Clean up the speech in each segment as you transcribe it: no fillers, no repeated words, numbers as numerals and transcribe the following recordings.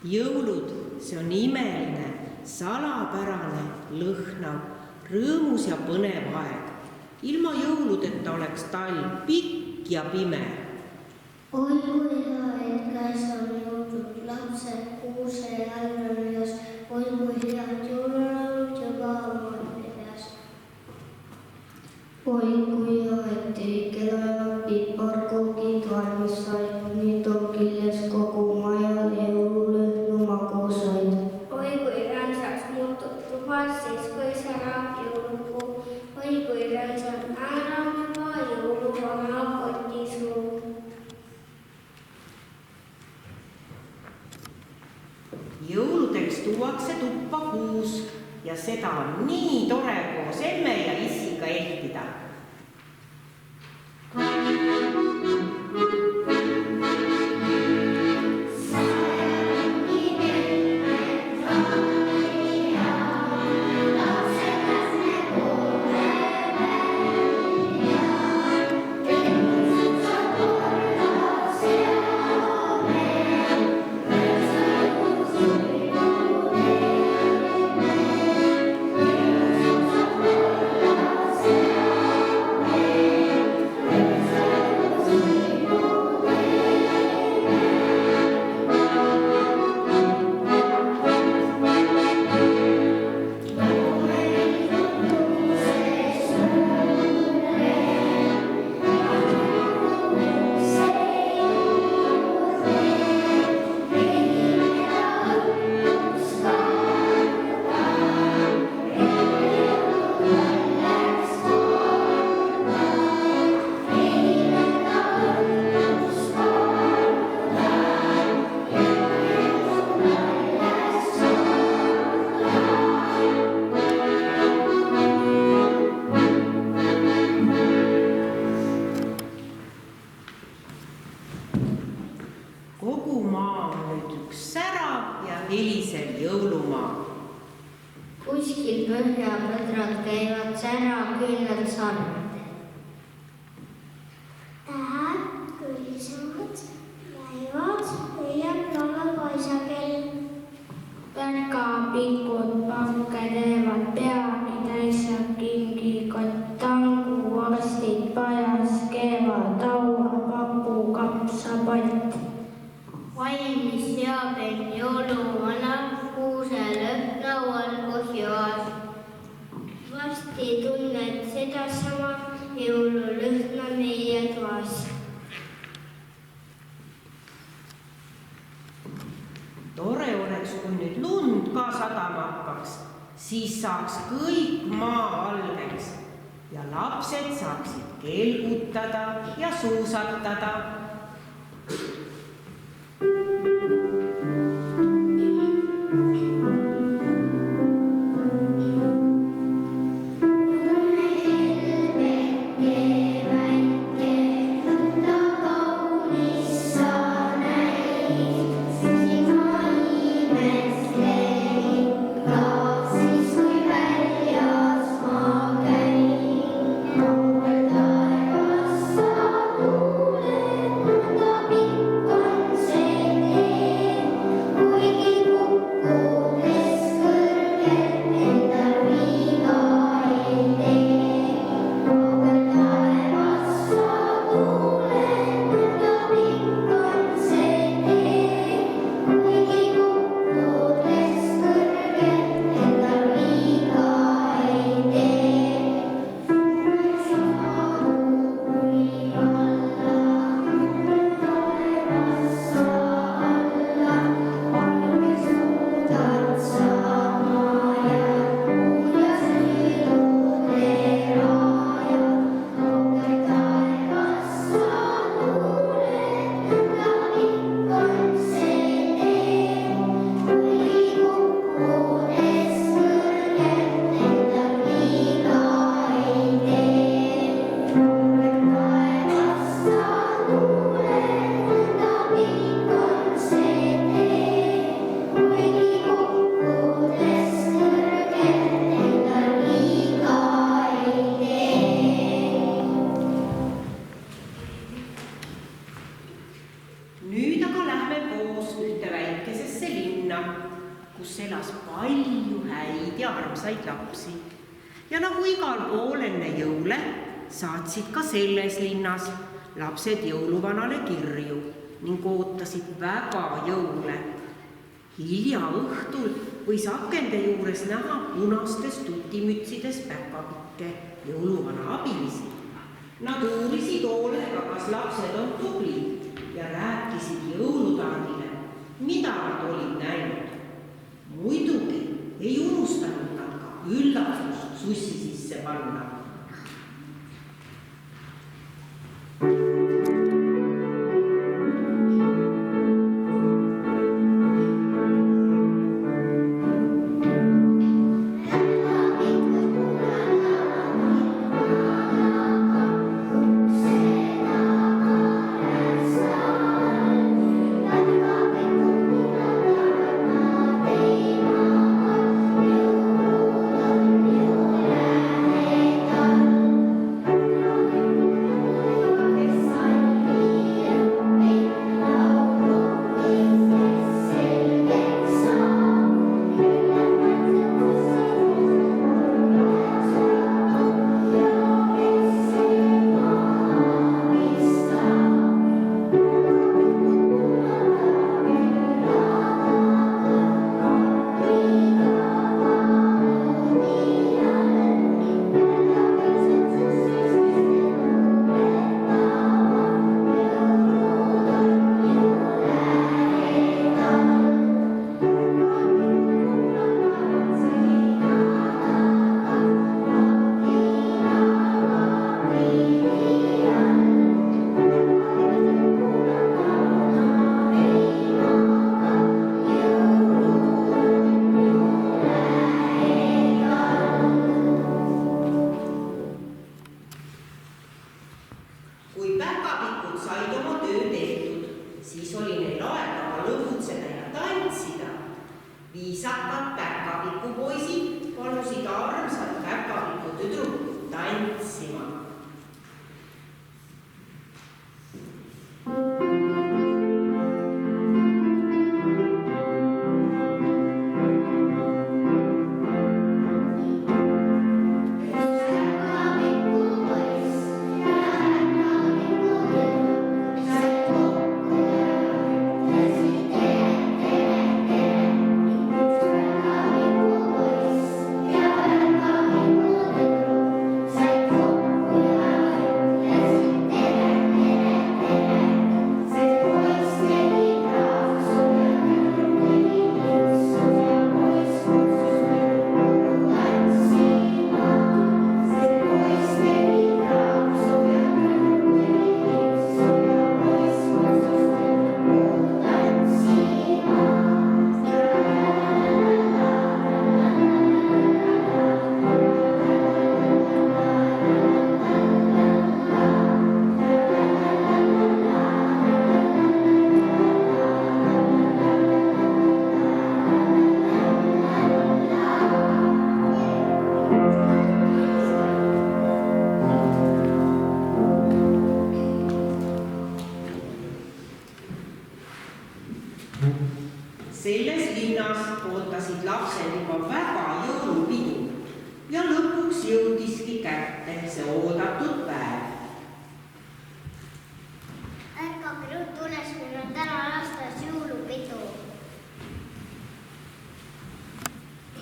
Jõulud, see on imeline, salapärane, lõhnav, rõõmus ja põnev aeg. Ilma jõuludeta oleks talv pikk ja pime. Oi kui hea, et käes on jõudnud lapsed kuuse jalgrajas. Oi kui head jõululaulud juba ammugi peas. Oi kui hea, et Kelajakid pargukid valmis said, nüüd on killes kogu maja jõululõhnuma koosaid. Oi kui ränsaks muutub tuba, siis kui särab jõulupuu. Oi kui räns on ära juba jõuluvana kotisuu. Jõuludeks tuuakse tuppa kuus ja seda on nii tore koos emme ja issiga ehtida. Kogu maa on nüüd üks särav ja helisev jõulumaa. Kuskil põhjapõdrad käivad säraküünlad sarnadel. Tähed kõlisevad, läivad, hüüab laulapaisakell. Päkapikud panke teevad peagi täis ja kingikott, tanguarstid pajas keevad aua papu kapsapott. Valmis seaben jõuluvana kuuse lõhnaual põhjoas. Varsti tunned sedasama jõululõhna meie toas. Tore oleks, kui nüüd lund ka sadama hakkaks, siis saaks kõik maa valgeks ja lapsed saaksid kelgutada ja suusatada. Thank you. elas palju häid ja armsaid lapsi. Ja nagu igal pool enne jõule, saatsid ka selles linnas lapsed jõuluvanale kirju ning ootasid väga jõule. Hilja õhtul võis akende juures näha punastes tutimütsides päkapikke jõuluvana abilisi. Nad uurisid hoolega, kas lapsed on tublid ja rääkisid jõulutaadile, mida nad olid näinud. Muidugi ei unustanud nad ka üllatust sussi sisse panna. Viisakad päkapikupoisid palusid armsat päkapikutüdrukut tantsima. Selles linnas ootasid lapsed juba väga jõulupidu ja lõpuks jõudiski kätte see oodatud päev. Ärkage ruttu üles, meil on täna lasteaias jõulupidu.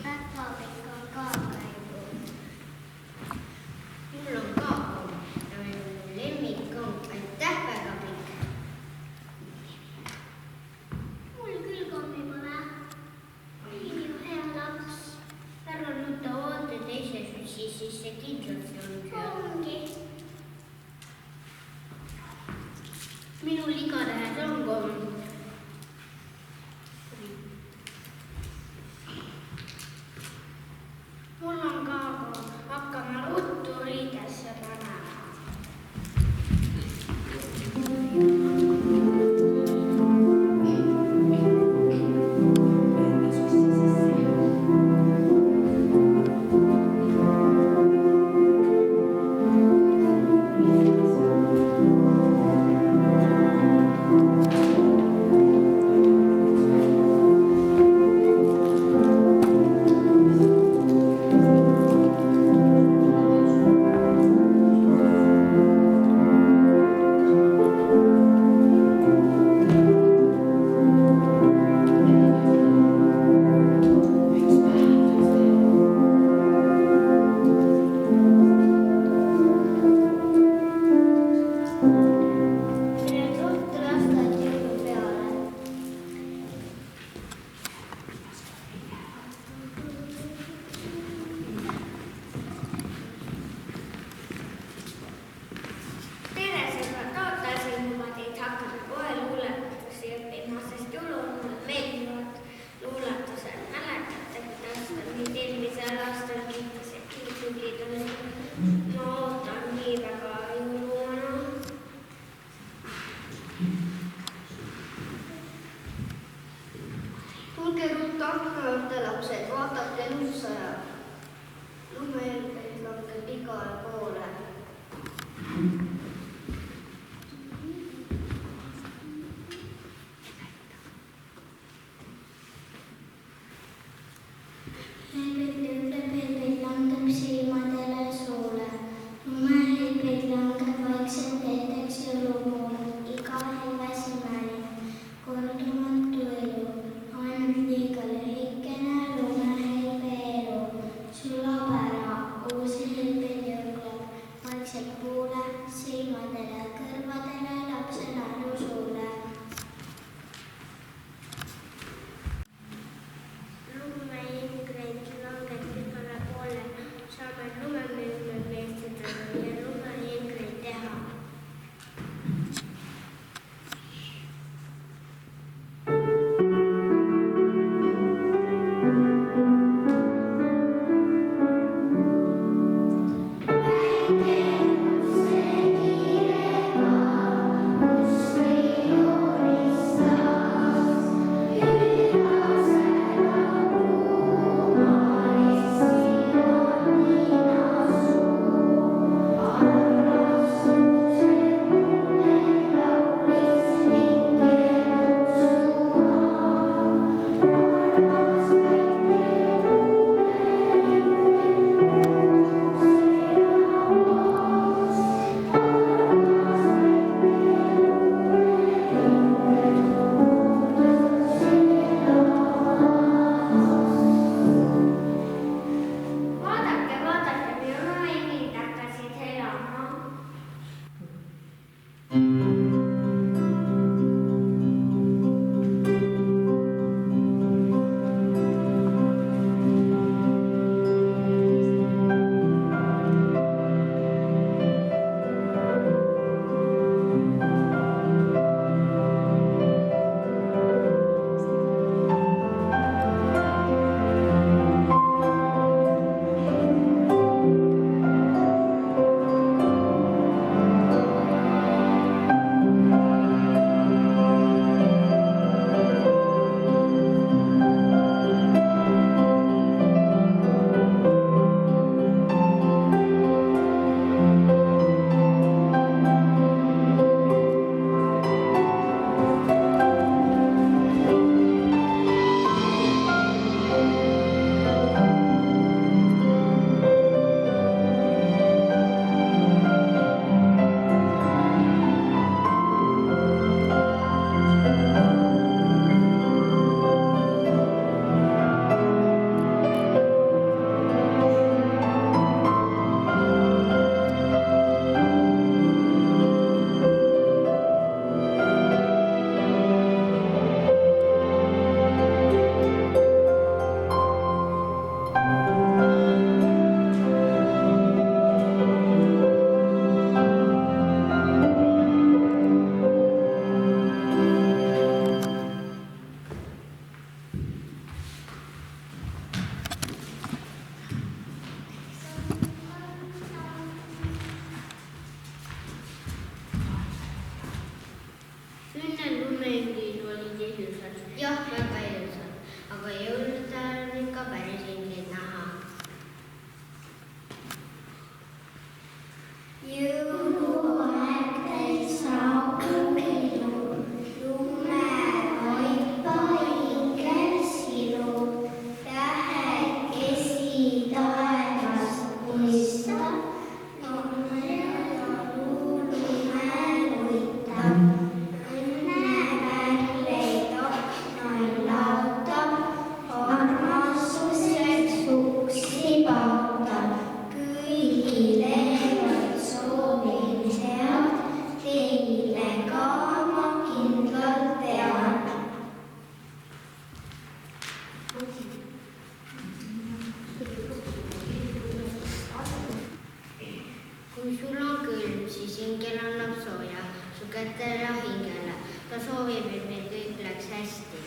Päkapikk on ka käinud. Mul on ka ja minu lemmik on aitäh Päkapikk. Mul küll kommi pole. Olin ju hea laps. Ära nüüd oota teise süssi sisse, kindlalt see on seal. Ongi. tulge ruttu akna juurde, lapsed, vaadake, lund sajab. Lumehelbeid langeb igale poole. Helbeid langeb silmadele soole. Lumehelbeid langeb vaikselt teedeks jõulupoole. Iga helves imeline, kordumatu elu, ainult liiga lühikene lumehelbe elu. Sulab ära, uusi helbeid jõukleb, vaikselt kuule, silmadele, kõrvadele, lapse naeru suule. Lumeingreid langeb igale poole, saame lumemüüme meeltada ja lumeingreid teha. Kui sul on külm, siis hingel annab sooja su kätele ja hingele. Ta soovib, et meil kõik läks hästi.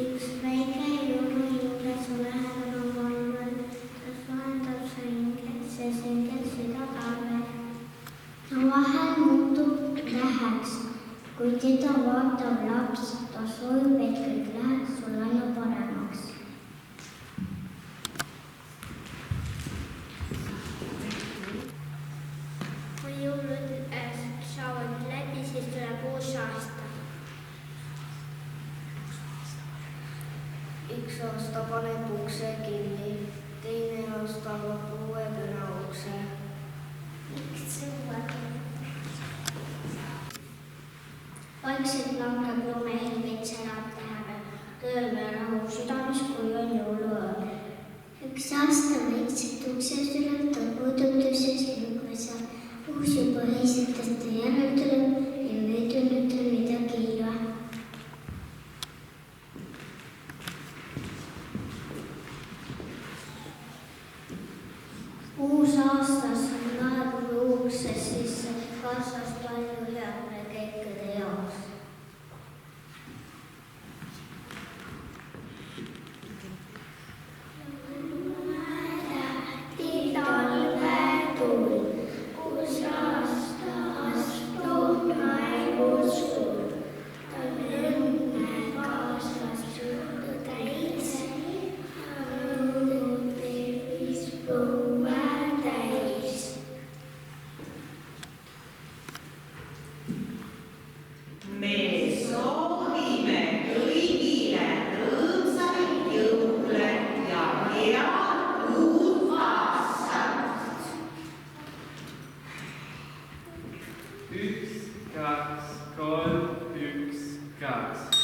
Üks väike jõuluhinge su lähedal on valvel. Ta soojendab su hinge, see süngel süda talvel. Ta vahel muutub tähe. läheks. kui teda vaatab laps, ta soovib, et kõik läheks sul aina paremaks. kui jõulud saavad läbi, siis tuleb uus aasta. üks aasta paneb ukse kinni, teine aasta avab uue kõne ukse. Vaikselt langeb lumehelbid särad läheb, rõõm ja rahu südames, kui on jõuluöö. Üks aasta vaikselt ukses tuleb, ta puudutuses ilmkõsa. Uus juba heisataste järel tuleb ja möödunud on midagi ilma. Uus aastas laeb ukses sisse, kaasas palju head kõikide jaoks. Me soovime kõigile rõõmsaid jõule ja head uut aastat. 1, 2, 3, 1, 2.